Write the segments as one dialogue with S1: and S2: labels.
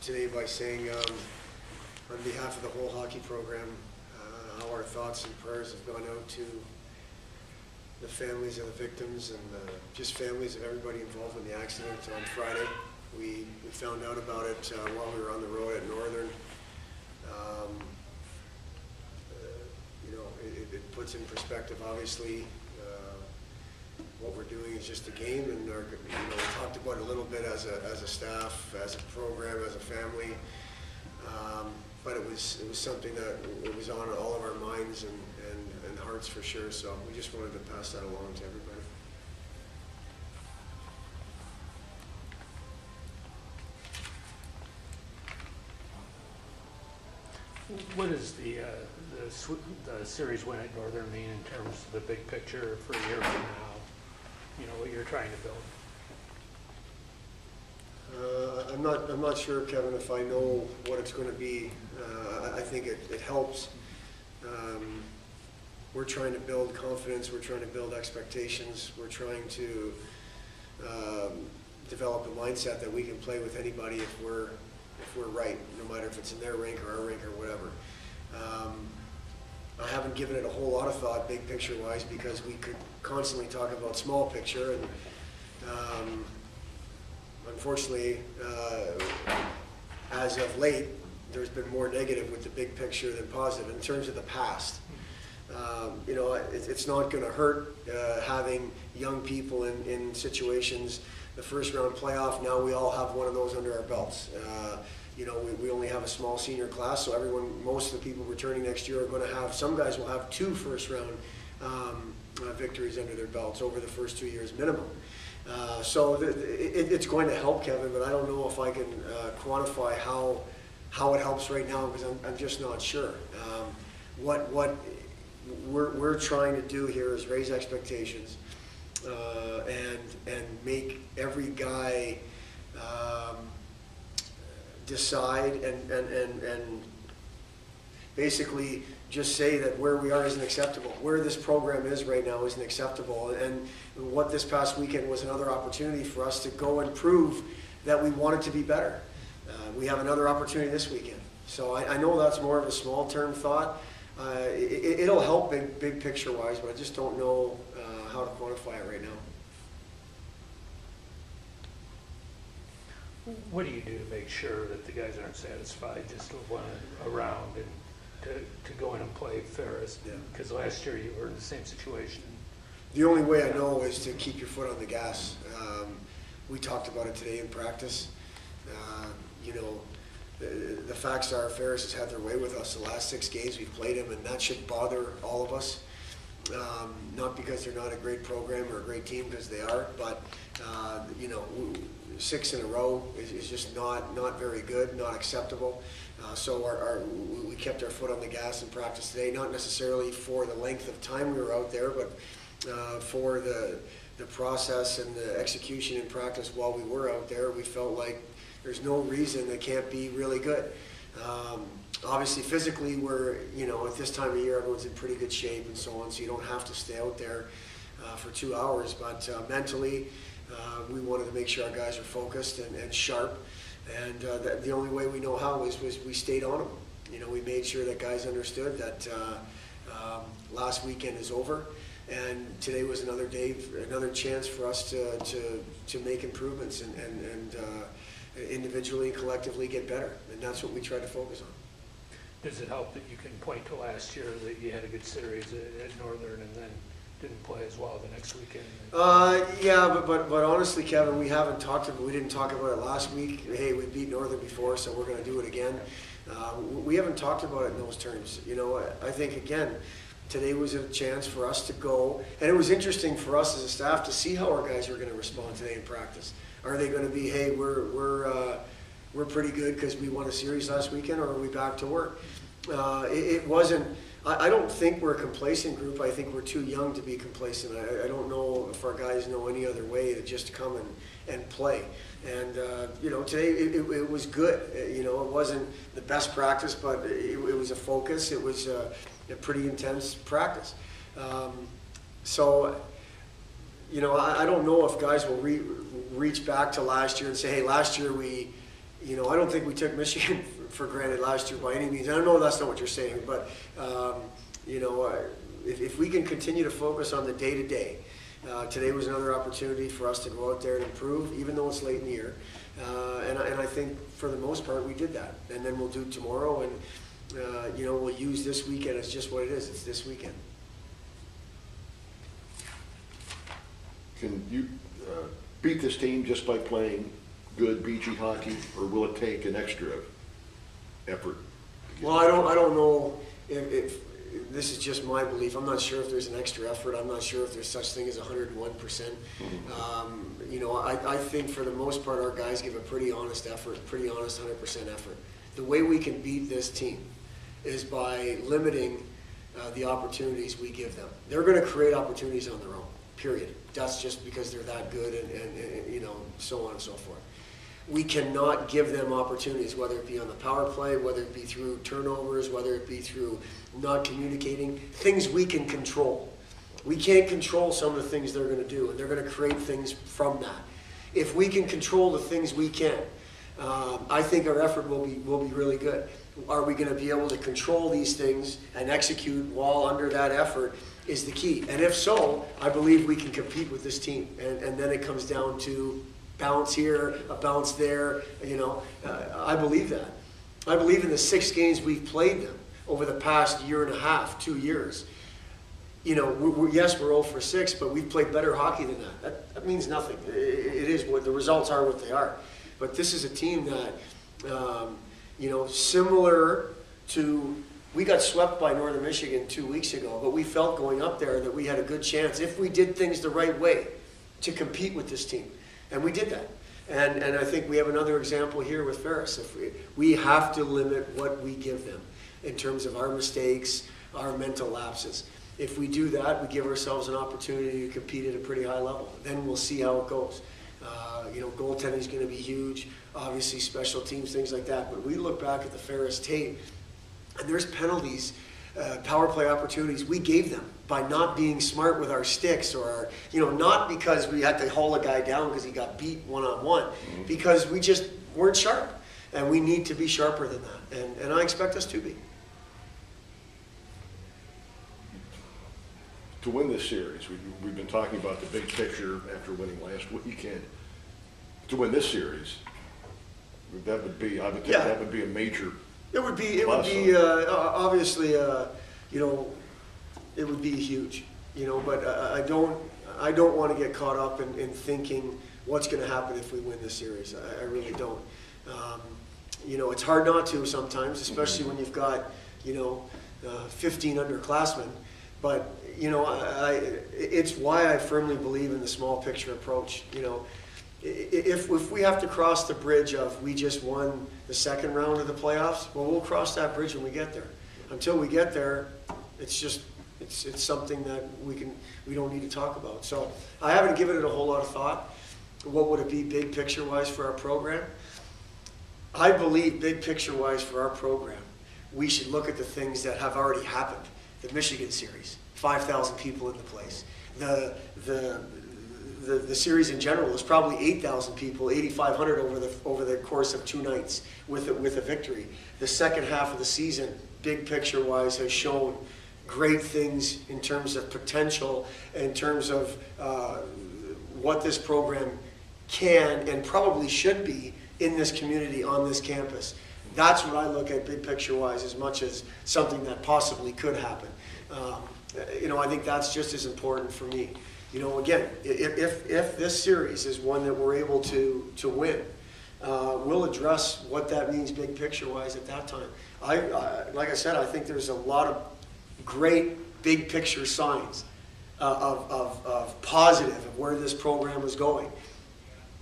S1: today by saying, on behalf of the whole hockey program, how our thoughts and prayers have gone out to the families of the victims and just families of everybody involved in the accident on Friday. We found out about it while we were on the road at Northern. You know, it puts in perspective, obviously, what we're doing is just a game, and we talked about it a little bit as a staff, as a program, as a family. But it was something that it was on all of our minds and hearts for sure. So we just wanted to pass that along to everybody.
S2: What does the series win at Northern mean in terms of the big picture for a year from now? You know, what you're trying to build?
S1: I'm not sure, Kevin, if I know what it's going to be. I think it helps. We're trying to build confidence. We're trying to build expectations. We're trying to develop a mindset that we can play with anybody if we're right, no matter if it's in their rink or our rink or whatever. I haven't given it a whole lot of thought, big picture wise, because we could constantly talk about small picture, and unfortunately, as of late, there's been more negative with the big picture than positive in terms of the past. You know, it's not going to hurt having young people in situations. The first round playoff, now we all have one of those under our belts. You know, we only have a small senior class, so most of the people returning next year are going to have, some guys will have 2 first round victories under their belts over the first 2 years minimum. So it's going to help, Kevin, but I don't know if I can quantify how it helps right now, because I'm just not sure. What we're trying to do here is raise expectations and make every guy decide and basically just say that where we are isn't acceptable. Where this program is right now isn't acceptable. And what this past weekend was another opportunity for us to go and prove that we wanted to be better. We have another opportunity this weekend. So I know that's more of a small-term thought. It'll help big picture-wise, but I just don't know how to quantify it right now.
S2: What do you do to make sure that the guys aren't satisfied just with one round and to go in and play Ferris? Because last year you were in the same situation.
S1: The only way I know is to keep your foot on the gas. We talked about it today in practice. You know, the facts are Ferris has had their way with us the last 6 games we've played them, and that should bother all of us. Not because they're not a great program or a great team, because they are, but you know, 6 in a row is just not very good, not acceptable. So we kept our foot on the gas in practice today, not necessarily for the length of time we were out there, but for the process and the execution in practice while we were out there. We felt like there's no reason they can't be really good. Obviously, physically, we're, you know, at this time of year, everyone's in pretty good shape and so on, so you don't have to stay out there for 2 hours. But mentally, we wanted to make sure our guys are focused and sharp. And the only way we know how was we stayed on them. You know, we made sure that guys understood that last weekend is over, and today was another day, another chance for us to make improvements and individually and collectively get better. And that's what we try to focus on.
S2: Does it help that you can point to last year that you had a good series at Northern and then didn't play as well the next weekend?
S1: Yeah, but honestly, Kevin, we didn't talk about it last week. Hey, we beat Northern before, so we're going to do it again. We haven't talked about it in those terms. You know, I think, again, today was a chance for us to go, and it was interesting for us as a staff to see how our guys were going to respond today in practice. Are they going to be, hey, we're pretty good because we won a series last weekend, or are we back to work? It wasn't. I don't think we're a complacent group. I think we're too young to be complacent. I don't know if our guys know any other way to just come and play. And you know, today it was good. You know, it wasn't the best practice, but it was a focus. It was a pretty intense practice. So, you know, I don't know if guys will reach back to last year and say, hey, last year we you know, I don't think we took Michigan for granted last year by any means. I know that's not what you're saying, but you know, if we can continue to focus on the day-to-day, today was another opportunity for us to go out there and improve, even though it's late in the year. And I think for the most part we did that. And then we'll do tomorrow, and you know, we'll use this weekend as just what it is. It's this weekend.
S3: Can you beat this team just by playing good BG hockey, or will it take an extra effort?
S1: Well, I don't know if this is just my belief. I'm not sure if there's an extra effort. I'm not sure if there's such thing as 101%. You know, I think for the most part our guys give a pretty honest effort, pretty honest 100% effort. The way we can beat this team is by limiting the opportunities we give them. They're going to create opportunities on their own, period. That's just because they're that good, and you know, so on and so forth. We cannot give them opportunities, whether it be on the power play, whether it be through turnovers, whether it be through not communicating, things we can control. We can't control some of the things they're going to do, and they're going to create things from that. If we can control the things we can, I think our effort will be really good. Are we going to be able to control these things and execute while under that effort is the key. And if so, I believe we can compete with this team. And then it comes down to bounce here, a bounce there, you know. I believe that. I believe in the 6 games we've played them over the past year and a half, 2 years. You know, yes, we're 0 for 6, but we've played better hockey than that. That means nothing. It is what the results are, what they are. But this is a team that, you know, similar to, we got swept by Northern Michigan 2 weeks ago, but we felt going up there that we had a good chance, if we did things the right way, to compete with this team. And we did that. And I think we have another example here with Ferris. If we have to limit what we give them in terms of our mistakes, our mental lapses. If we do that, we give ourselves an opportunity to compete at a pretty high level. Then we'll see how it goes. You know, goaltending is going to be huge. Obviously, special teams, things like that. But we look back at the Ferris tape, and there's penalties, power play opportunities we gave them by not being smart with our sticks, or our, you know, not because we had to haul a guy down because he got beat one-on-one, because we just weren't sharp. And we need to be sharper than that. And I expect us to be.
S3: To win this series, we've been talking about the big picture after winning last weekend. To win this series, that would be, I would think that would be a major.
S1: It would be obviously, you know, it would be huge, you know. But I don't want to get caught up in thinking what's going to happen if we win this series. I really don't. You know, it's hard not to sometimes, especially when you've got, you know, 15 underclassmen. But you know, it's why I firmly believe in the small picture approach. You know, if we have to cross the bridge of we just won the 2nd round of the playoffs, well, we'll cross that bridge when we get there. Until we get there, it's just it's something that we don't need to talk about. So I haven't given it a whole lot of thought. What would it be big picture wise for our program? I believe big picture wise for our program, we should look at the things that have already happened. The Michigan series, 5,000 people in the place. The series in general is probably 8,000 people, 8,500 over the course of 2 nights with a victory. The second half of the season, big picture wise, has shown great things in terms of potential, in terms of what this program can and probably should be in this community, on this campus. That's what I look at big picture wise, as much as something that possibly could happen. You know, I think that's just as important for me. You know, again, if this series is one that we're able to win, we'll address what that means big picture wise at that time. Like I said, I think there's a lot of great big picture signs of positive of where this program is going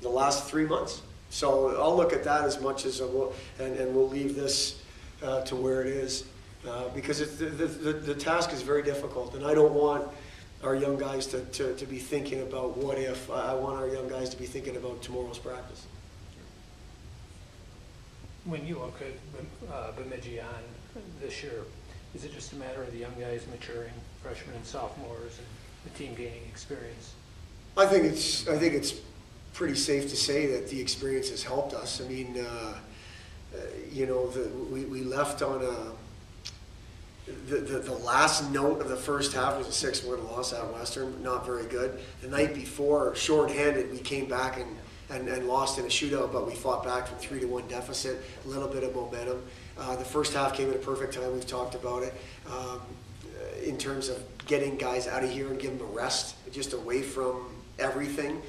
S1: the last 3 months. So I'll look at that as much as and we'll leave this to where it is, because the task is very difficult, and I don't want our young guys to be thinking about what if. I want our young guys to be thinking about tomorrow's practice.
S2: When you look at Bemidji on this year, is it just a matter of the young guys maturing, freshmen and sophomores, and the team gaining experience?
S1: I think it's pretty safe to say that the experience has helped us. I mean, you know, we left on the last note of the first half was a 6-1 loss at Western, not very good. The night before, shorthanded, we came back and lost in a shootout, but we fought back from 3-1 deficit, a little bit of momentum. The first half came at a perfect time, we've talked about it, in terms of getting guys out of here and giving them a rest, just away from everything.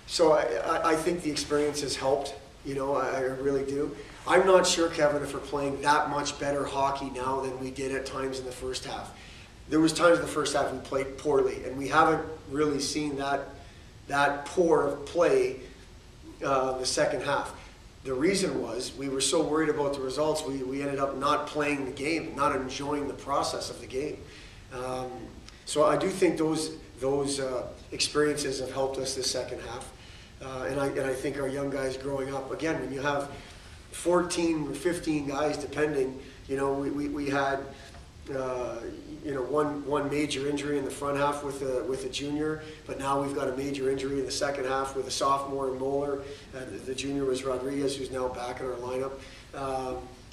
S1: So I think the experience has helped, you know, I really do. I'm not sure, Kevin, if we're playing that much better hockey now than we did at times in the first half. There was times in the first half we played poorly, and we haven't really seen that poor of play the second half. The reason was we were so worried about the results, we ended up not playing the game, not enjoying the process of the game. So I do think those experiences have helped us this second half. And I think our young guys growing up, again, when you have 14 or 15 guys, depending, you know, we had, you know, one major injury in the front half with a junior, but now we've got a major injury in the second half with a sophomore in Moeller. The junior was Rodriguez, who's now back in our lineup.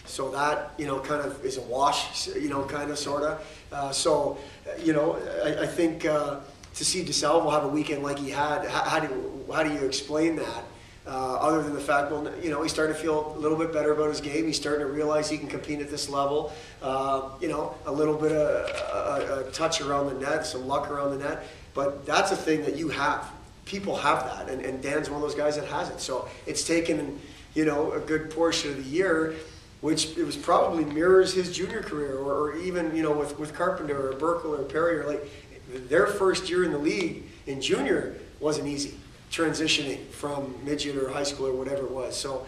S1: So that, you know, kind of is a wash, you know, kind of, sort of. So, you know, I think to see DeSalvo have a weekend like he had, how do you explain that? Other than the fact, well, you know, he's starting to feel a little bit better about his game. He's starting to realize he can compete at this level. You know, a little bit of a touch around the net, some luck around the net. But that's a thing that you have. People have that, and Dan's one of those guys that has it. So it's taken, you know, a good portion of the year, which it was probably mirrors his junior career, or even, you know, with Carpenter or Burkle or Perry, or like their first year in the league in junior wasn't easy, transitioning from midget or high school or whatever it was. So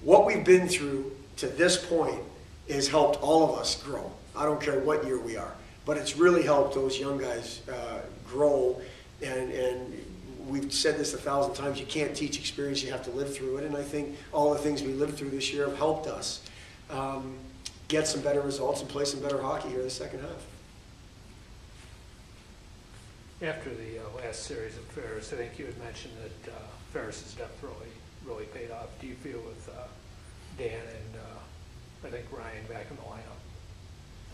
S1: what we've been through to this point has helped all of us grow. I don't care what year we are, but it's really helped those young guys grow. And we've said this 1,000 times, you can't teach experience, you have to live through it. And I think all the things we lived through this year have helped us get some better results and play some better hockey here in the second half. After
S2: the last series of Ferris, I think you had mentioned that Ferris's depth really paid off. Do you feel with Dan and I think Ryan back in the lineup?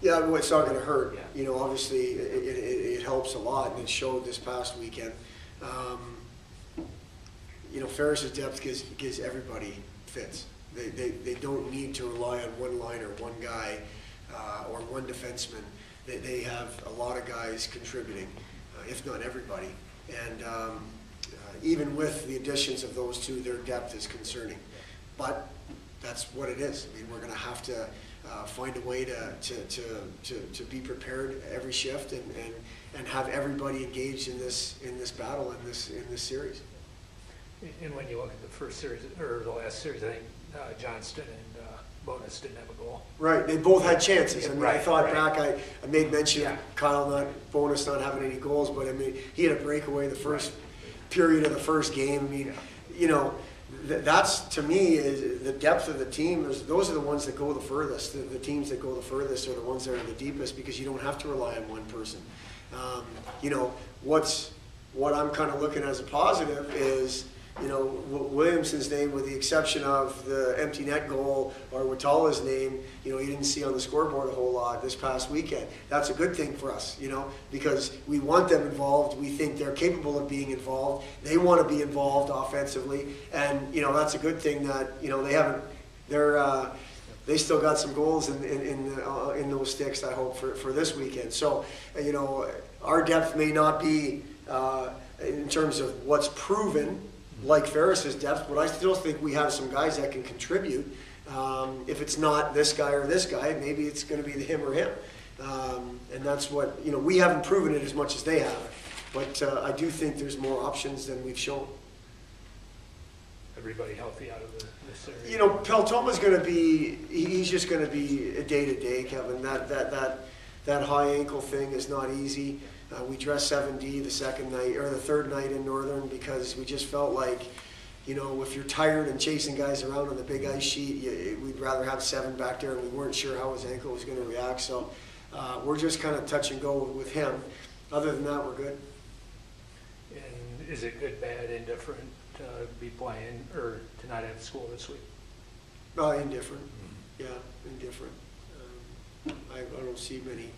S1: Yeah, I mean, it's not going to hurt.
S2: Yeah.
S1: You know, obviously it helps a lot, and it showed this past weekend. You know, Ferris's depth gives everybody fits. They don't need to rely on one liner, one guy, or one defenseman. They have a lot of guys contributing, if not everybody. And even with the additions of those two, their depth is concerning. But that's what it is. I mean, we're going to have to find a way to be prepared every shift and have everybody engaged in this battle, in this series.
S2: And when you look at the first series or the last series, I think Johnston and Bonus didn't have a goal.
S1: Right, they both had chances. I mean,
S2: right,
S1: I thought
S2: right.
S1: back, I made mention of Kyle Bonus not having any goals, but I mean, he had a breakaway the first period of the first game. I mean, you know, that's, to me, is the depth of the team. Those are the ones that go the furthest. The teams that go the furthest are the ones that are the deepest, because you don't have to rely on one person. You know, what I'm kind of looking at as a positive is, you know, Williamson's name, with the exception of the empty net goal, or Watala's name, you know, you didn't see on the scoreboard a whole lot this past weekend. That's a good thing for us, you know, because we want them involved. We think they're capable of being involved. They want to be involved offensively, and, you know, that's a good thing that, you know, they still got some goals in those sticks, I hope, for this weekend. So, you know, our depth may not be in terms of what's proven like Ferris's depth, but I still think we have some guys that can contribute. If it's not this guy or this guy, maybe it's going to be him or him. And that's what, you know, we haven't proven it as much as they have, but I do think there's more options than we've shown.
S2: Everybody healthy out of the series?
S1: You know, Peltoma's going to be, he's just going to be a day-to-day, Kevin. That high ankle thing is not easy. We dressed 7D the second night, or the third night in Northern, because we just felt like, you know, if you're tired and chasing guys around on the big ice sheet, we'd rather have 7 back there, and we weren't sure how his ankle was going to react. So we're just kind of touch and go with him. Other than that, we're good.
S2: And is it good, bad, indifferent to be playing, or to not have school this week?
S1: Indifferent. Yeah, indifferent. I don't see many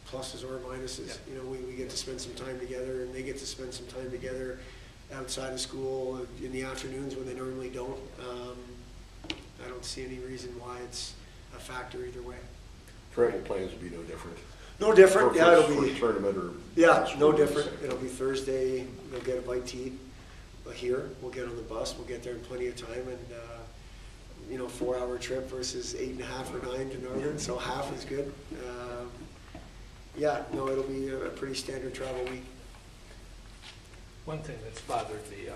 S1: pluses or minuses.
S2: Yeah.
S1: You know, we get to spend some time together, and they get to spend some time together outside of school in the afternoons when they normally don't. I don't see any reason why it's a factor either way.
S3: Travel plans will be no different.
S1: No different.
S3: For-
S1: Yeah, it'll
S3: for
S1: be.
S3: a tournament or.
S1: Yeah, no
S3: school
S1: different.
S3: days.
S1: It'll be Thursday. They'll get a bite to eat here. We'll get on the bus. We'll get there in plenty of time, and 4-hour trip versus 8.5 or 9 to Northern, so half is good. It'll be a pretty standard travel week.
S2: One thing that's bothered me,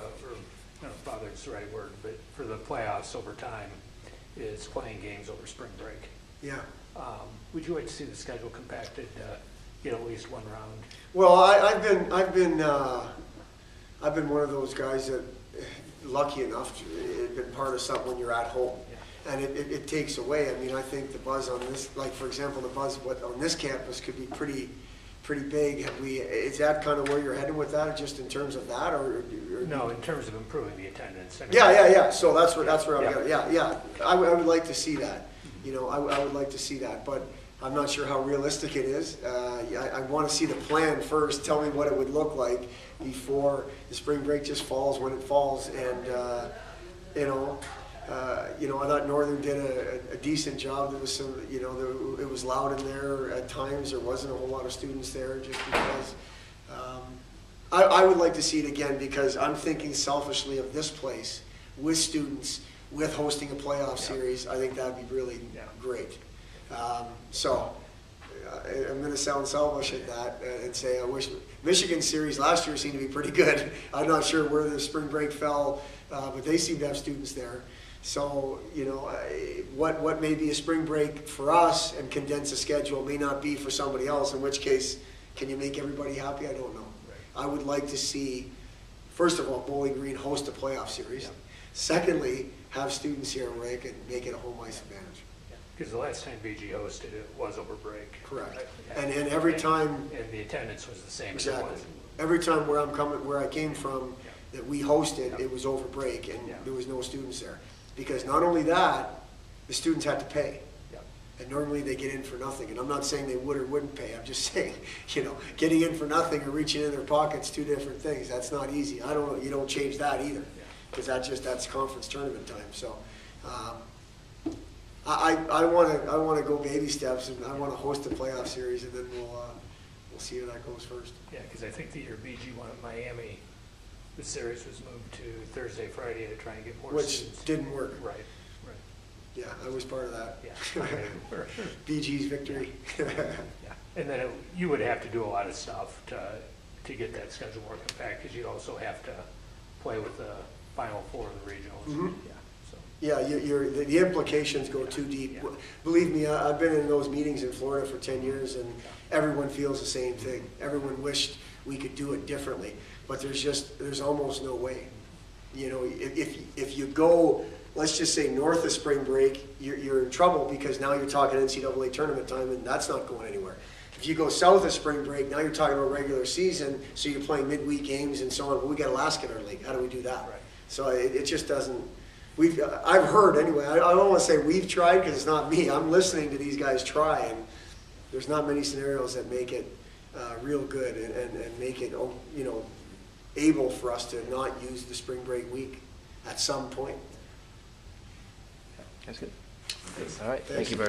S2: bothered's the right word, but for the playoffs over time, is playing games over spring break.
S1: Yeah.
S2: Would you like to see the schedule compacted, at least one round?
S1: Well, I've been one of those guys that, lucky enough, to been part of something when you're at home.
S2: Yeah.
S1: And it takes away. I mean, I think the buzz on this, like for example, the buzz on this campus could be pretty big. Is that kind of where you're heading with that, just in terms of that, or
S2: No, in terms of improving the attendance. I mean,
S1: Yeah. So that's where I'm
S2: Yeah.
S1: going. Yeah. I would like to see that. I would like to see that, but I'm not sure how realistic it is. I want to see the plan first. Tell me what it would look like before the spring break just falls when it falls. And I thought Northern did a decent job. There was some, it was loud in there at times. There wasn't a whole lot of students there, just because. I would like to see it again, because I'm thinking selfishly of this place with students, with hosting a playoff series. I think that'd be really great. I'm going to sound selfish at that and say I wish Michigan series last year seemed to be pretty good. I'm not sure where the spring break fell, but they seem to have students there. So, what may be a spring break for us and condense a schedule may not be for somebody else, in which case, can you make everybody happy? I don't know. Right. I would like to see, first of all, Bowling Green host a playoff series. Yeah. Secondly, have students here where they can make it a home ice advantage.
S2: Because the last time BG hosted it was over break.
S1: Correct. And every time.
S2: And the attendance was the same.
S1: Exactly. Every time where I came from, that we hosted, it was over break, and there was no students there. Because not only that, the students had to pay. And normally they get in for nothing. And I'm not saying they would or wouldn't pay. I'm just saying, getting in for nothing or reaching in their pockets, two different things. That's not easy. You don't change that either. Because that's conference tournament time. So I want to go baby steps, and I want to host a playoff series, and then we'll see how that goes first.
S2: Yeah, because I think the year BG won at Miami, the series was moved to Thursday, Friday to try and get more students.
S1: Which didn't work.
S2: Right.
S1: Yeah, I was part of that.
S2: Yeah.
S1: BG's victory.
S2: Yeah. And then you would have to do a lot of stuff to get that schedule more compact, because you'd also have to play with the Final Four of the regionals.
S1: Mm-hmm.
S2: Yeah.
S1: Yeah, the implications go too deep. Yeah. Believe me, I've been in those meetings in Florida for 10 years, and everyone feels the same thing. Everyone wished we could do it differently, but there's almost no way. If you go, let's just say north of spring break, you're in trouble, because now you're talking NCAA tournament time, and that's not going anywhere. If you go south of spring break, now you're talking about regular season, so you're playing midweek games and so on. But we got Alaska in our league. How do we do that? Right. So it just doesn't. I've heard anyway. I don't want to say we've tried, because it's not me. I'm listening to these guys try, and there's not many scenarios that make it real good and make it able for us to not use the spring break week at some point.
S4: That's good. All right. Thank you very much.